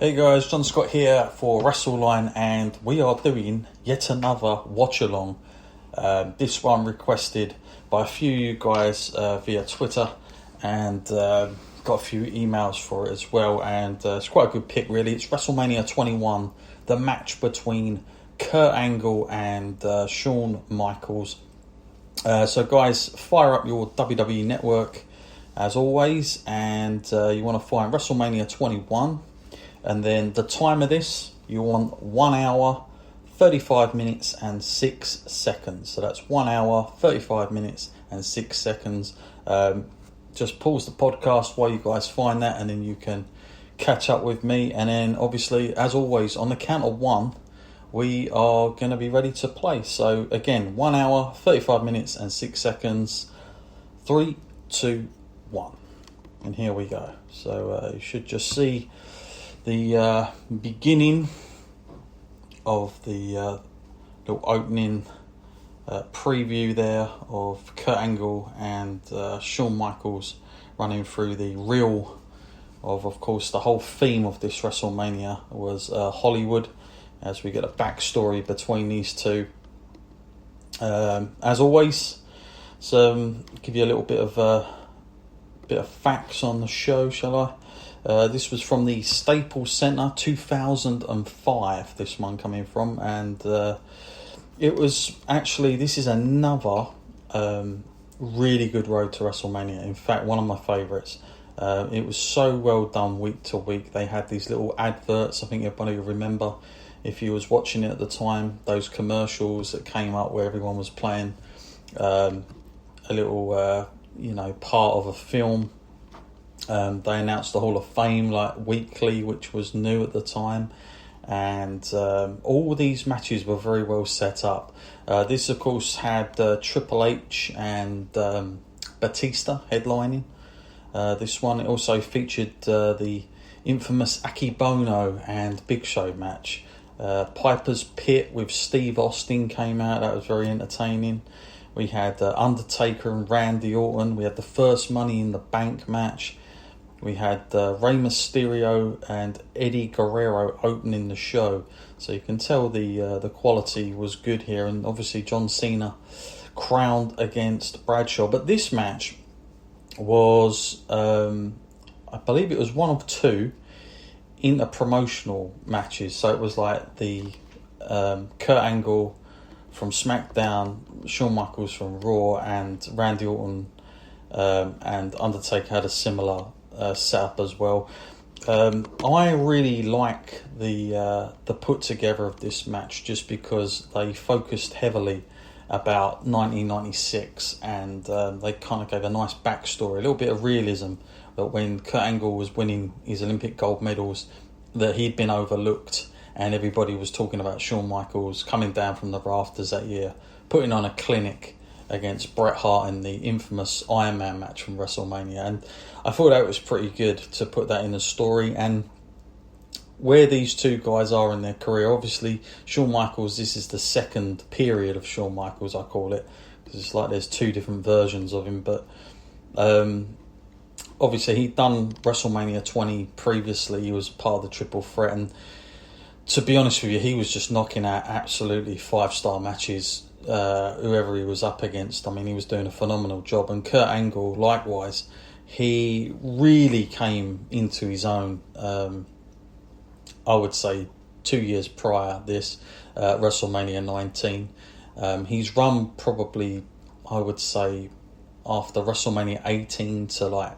Hey guys, John Scott here for WrestleLine, and we are doing yet another watch along. This one requested by a few of you guys via Twitter, and got a few emails for it as well. And it's quite a good pick, really. It's WrestleMania 21, the match between Kurt Angle and Shawn Michaels. So guys, fire up your WWE Network as always, and you want to find WrestleMania 21. And then the time of this, you want 1 hour, 35 minutes and 6 seconds. So that's 1 hour, 35 minutes and 6 seconds. Just pause the podcast while you guys find that, and then you can catch up with me. And then obviously, as always, on the count of one, we are going to be ready to play. So again, 1 hour, 35 minutes and 6 seconds. 3, 2, 1. And here we go. So you should just see the beginning of the little opening preview there of Kurt Angle and Shawn Michaels running through the reel of course, the whole theme of this WrestleMania was Hollywood, as we get a backstory between these two. As always, so give you a little bit of facts on the show, shall I? This was from the Staples Center, 2005, this one coming from, and it was actually, this is another really good road to WrestleMania. In fact, one of my favourites. It was so well done week to week. They had these little adverts, I think everybody will remember, if you was watching it at the time, those commercials that came up where everyone was playing a little, part of a film. They announced the Hall of Fame like weekly, which was new at the time, and all these matches were very well set up. This of course had Triple H and Batista headlining. This one also featured the infamous Akibono and Big Show match. Piper's Pit with Steve Austin came out. That was very entertaining. We had Undertaker and Randy Orton. We had the first Money in the Bank match. We had Rey Mysterio and Eddie Guerrero opening the show. So you can tell the quality was good here. And obviously John Cena crowned against Bradshaw. But this match was, I believe it was one of two promotional matches. So it was like the Kurt Angle from SmackDown, Shawn Michaels from Raw, and Randy Orton and Undertaker had a similar setup as well. I really like the put together of this match, just because they focused heavily about 1996, and they kind of gave a nice backstory, a little bit of realism, that when Kurt Angle was winning his Olympic gold medals, that he'd been overlooked, and everybody was talking about Shawn Michaels coming down from the rafters that year, putting on a clinic against Bret Hart in the infamous Iron Man match from WrestleMania. And I thought that was pretty good to put that in the story. And where these two guys are in their career, obviously Shawn Michaels, this is the second period of Shawn Michaels, I call it, because it's like there's two different versions of him. But obviously he'd done WrestleMania 20 previously. He was part of the Triple Threat, and to be honest with you, he was just knocking out absolutely 5-star matches, whoever he was up against. I mean, he was doing a phenomenal job. And Kurt Angle, likewise, he really came into his own, I would say 2 years prior this, WrestleMania 19. He's run probably, I would say, after WrestleMania 18 to like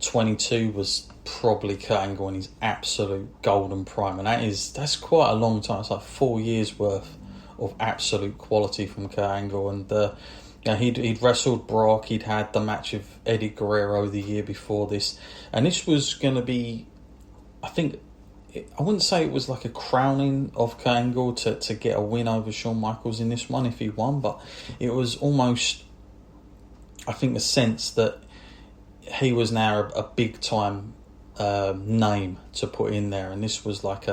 22 was probably Kurt Angle in his absolute golden prime, and that's quite a long time. It's like 4 years worth of absolute quality from Kurt Angle. And he'd wrestled Brock. He'd had the match of Eddie Guerrero the year before this, and this was going to be, I think, I wouldn't say it was like a crowning of Kurt Angle to get a win over Shawn Michaels in this one if he won, but it was almost, I think, a sense that he was now a big time name to put in there, and this was like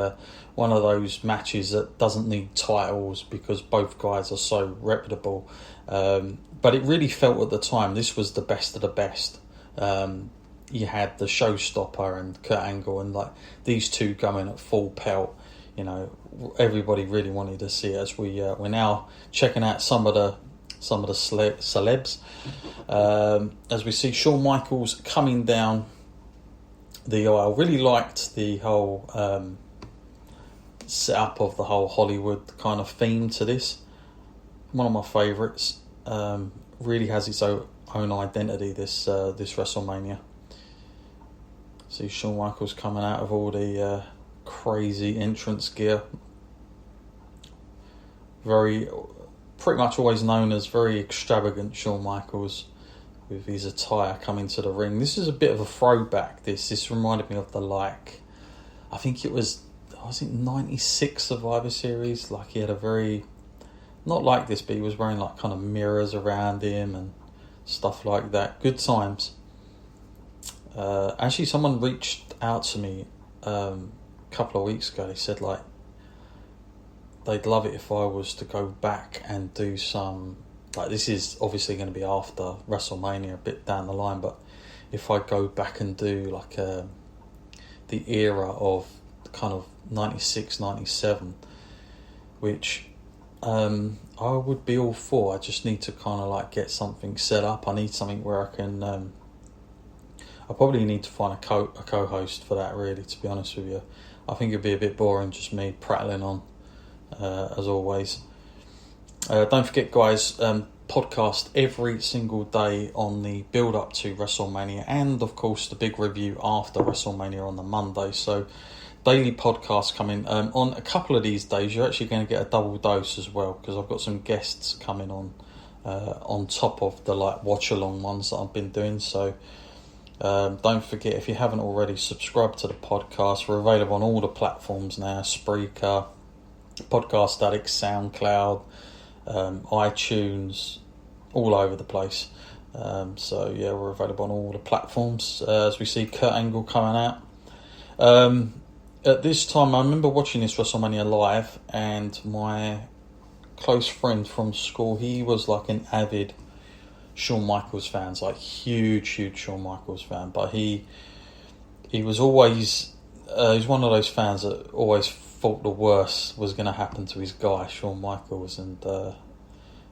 one of those matches that doesn't need titles because both guys are so reputable. But it really felt at the time this was the best of the best. you had the showstopper and Kurt Angle, and like these two going at full pelt. You know, everybody really wanted to see it. As we're now checking out some of the celebs, as we see Shawn Michaels coming down the aisle. Really liked the whole setup of the whole Hollywood kind of theme to this. One of my favourites. Really has its own identity. This WrestleMania. See Shawn Michaels coming out of all the crazy entrance gear. Pretty much always known as very extravagant Shawn Michaels, with his attire coming to the ring. This is a bit of a throwback. This reminded me of I think it was it 96 Survivor Series. Like he had a very, not like this, but he was wearing like kind of mirrors around him and stuff like that. Good times. Actually, someone reached out to me a couple of weeks ago. They said like they'd love it if I was to go back and do some, like, this is obviously going to be after WrestleMania, a bit down the line, but if I go back and do like the era of kind of 96, 97, which I would be all for. I just need to kind of like get something set up. I need something where I can I probably need to find a co-host for that, really, to be honest with you. I think it'd be a bit boring just me prattling on as always. Don't forget, guys, podcast every single day on the build up to WrestleMania, and of course the big review after WrestleMania on the Monday. So daily podcasts coming on a couple of these days. You're actually going to get a double dose as well, because I've got some guests coming on top of the like watch along ones that I've been doing. So don't forget, if you haven't already, subscribe to the podcast. We're available on all the platforms now: Spreaker, Podcast Addict, SoundCloud, iTunes, all over the place. So yeah, we're available on all the platforms. As we see Kurt Angle coming out. At this time, I remember watching this WrestleMania live, and my close friend from school, he was like an avid Shawn Michaels fan, like huge Shawn Michaels fan. But he was always he's one of those fans that always thought the worst was going to happen to his guy Shawn Michaels, and no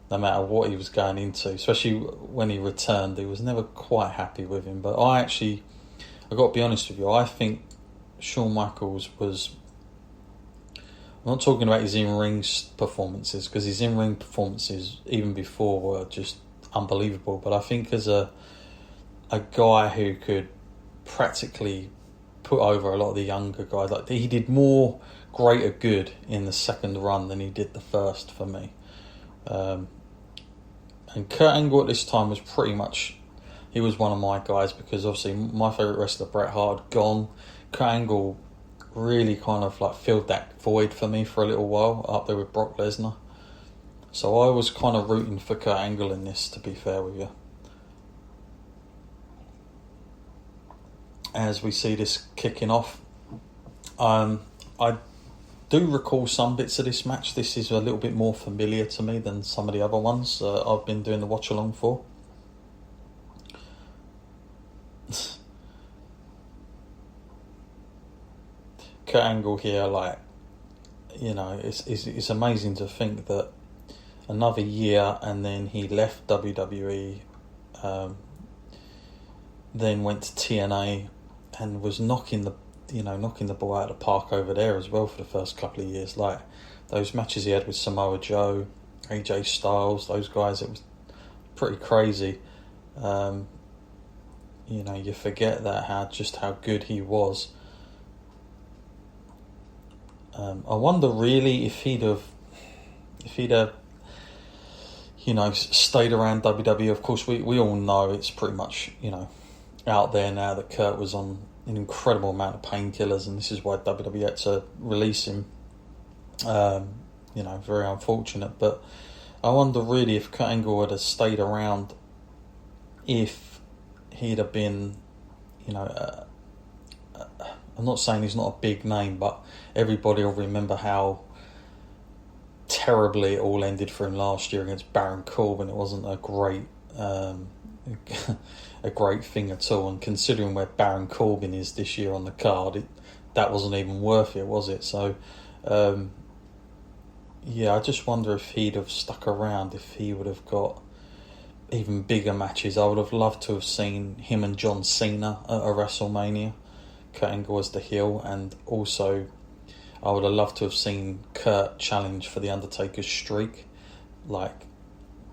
matter what he was going into, especially when he returned, he was never quite happy with him. But I got to be honest with you, I think Shawn Michaels was, I'm not talking about his in-ring performances, because his in-ring performances even before were just unbelievable, but I think as a guy who could practically put over a lot of the younger guys, like he did more greater good in the second run than he did the first for me. And Kurt Angle at this time was pretty much, he was one of my guys, because obviously my favourite wrestler, Bret Hart, gone. Kurt Angle really kind of like filled that void for me for a little while, up there with Brock Lesnar. So I was kind of rooting for Kurt Angle in this, to be fair with you. As we see this kicking off, I do recall some bits of this match. This is a little bit more familiar to me than some of the other ones I've been doing the watch along for. Kurt Angle here, like, you know, it's amazing to think that another year and then he left WWE, then went to TNA and was knocking the ball out of the park over there as well for the first couple of years. Like those matches he had with Samoa Joe, AJ Styles, those guys, it was pretty crazy. You forget that how good he was. I wonder really if he'd have stayed around WWE. Of course, we all know it's pretty much, out there now that Kurt was on an incredible amount of painkillers, and this is why WWE had to release him. Very unfortunate. But I wonder really if Kurt Angle would have stayed around, if he'd have been, I'm not saying he's not a big name, but everybody will remember how terribly it all ended for him last year against Baron Corbin. It wasn't a great a great thing at all. And considering where Baron Corbin is this year on the card, that wasn't even worth it, was it? So, I just wonder if he'd have stuck around, if he would have got even bigger matches. I would have loved to have seen him and John Cena at a WrestleMania, Kurt Angle as the heel, and also I would have loved to have seen Kurt challenge for the Undertaker's streak. Like,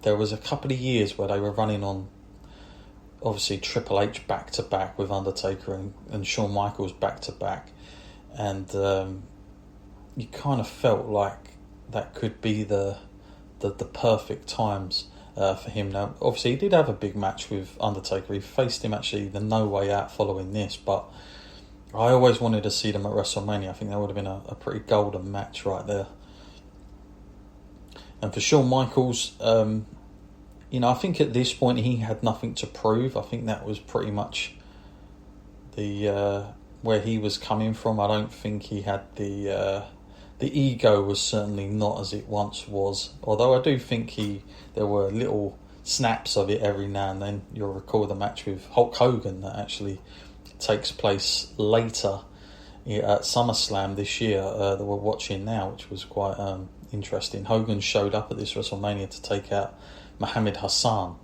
there was a couple of years where they were running on, obviously, Triple H back-to-back with Undertaker and Shawn Michaels back-to-back, and you kind of felt like that could be the perfect times for him. Now, obviously, he did have a big match with Undertaker. He faced him actually the No Way Out following this, but I always wanted to see them at WrestleMania. I think that would have been a pretty golden match right there. And for Shawn Michaels, I think at this point he had nothing to prove. I think that was pretty much the where he was coming from. I don't think he had the ego was certainly not as it once was. Although I do think there were little snaps of it every now and then. You'll recall the match with Hulk Hogan that actually takes place later at SummerSlam this year that we're watching now, which was quite interesting. Hogan showed up at this WrestleMania to take out Muhammad Hassan,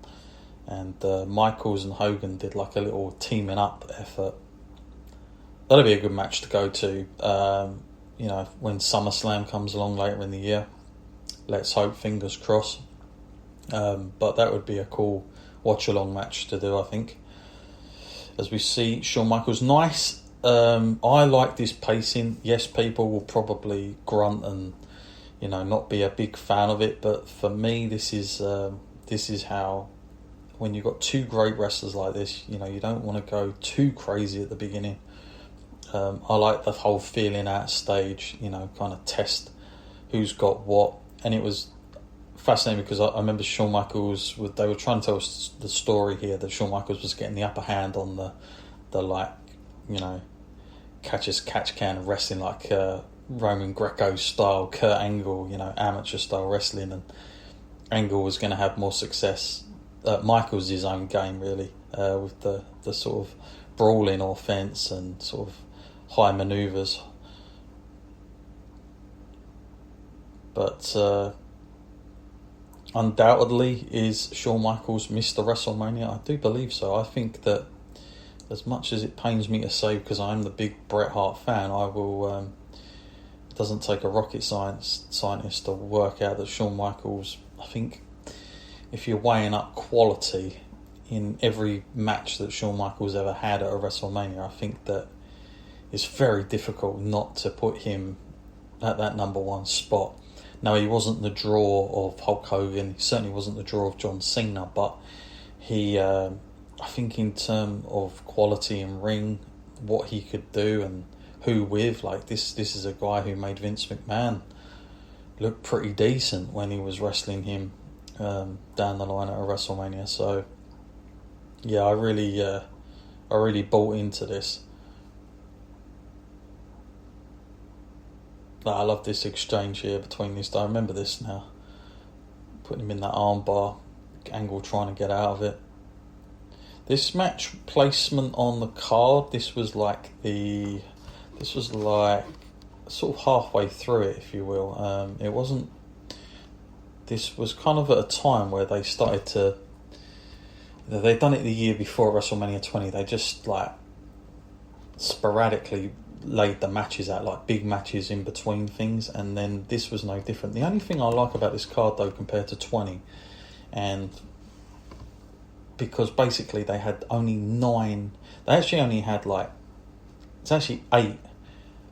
and Michaels and Hogan did like a little teaming up effort. That'll be a good match to go to. When SummerSlam comes along later in the year. Let's hope, fingers crossed. But that would be a cool watch-along match to do, I think. As we see Shawn Michaels, nice. I like this pacing. Yes, people will probably grunt and not be a big fan of it, but for me, this is how, when you've got two great wrestlers like this, you don't want to go too crazy at the beginning. I like the whole feeling out stage, kind of test who's got what. And it was fascinating because I remember Shawn Michaels, they were trying to tell us the story here that Shawn Michaels was getting the upper hand on the catch as catch can wrestling, like Roman Greco style, Kurt Angle, amateur style wrestling, and Angle was going to have more success. Michaels' his own game really, with the sort of brawling offense and sort of high manoeuvres. But undoubtedly, is Shawn Michaels Mr. WrestleMania? I do believe so. I think that, as much as it pains me to say, because I'm the big Bret Hart fan, I will. It doesn't take a rocket scientist to work out that Shawn Michaels, I think, if you're weighing up quality in every match that Shawn Michaels ever had at a WrestleMania, I think that it's very difficult not to put him at that number one spot. Now, he wasn't the draw of Hulk Hogan, he certainly wasn't the draw of John Cena, but he, I think in terms of quality in ring, what he could do and who with, like this is a guy who made Vince McMahon look pretty decent when he was wrestling him down the line at a WrestleMania. So yeah, I really bought into this. I love this exchange here between these two. I remember this now. Putting him in that armbar, Angle trying to get out of it. This match placement on the card, this was like sort of halfway through it, if you will. It wasn't. This was kind of at a time where they started to. They'd done it the year before WrestleMania 20. They just like sporadically laid the matches out, like big matches in between things, and then this was no different. The only thing I like about this card though, compared to 20, and because basically they had only 9, they actually only had it's actually 8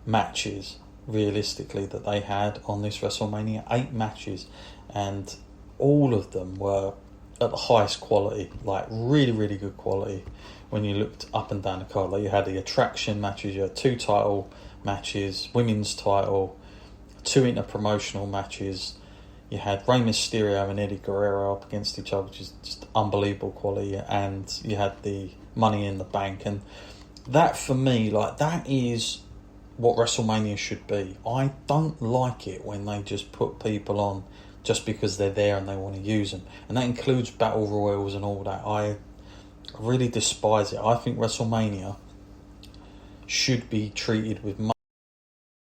matches realistically that they had on this WrestleMania, 8 matches, and all of them were at the highest quality, like really, really good quality. When you looked up and down the card, like you had the attraction matches, you had 2 title matches, women's title, 2 inter-promotional matches. You had Rey Mysterio and Eddie Guerrero up against each other, which is just unbelievable quality, and you had the Money in the Bank, and that for me, that is what WrestleMania should be. I don't like it when they just put people on just because they're there and they want to use them, and that includes battle royals and all that. I really despise it. I think WrestleMania should be treated with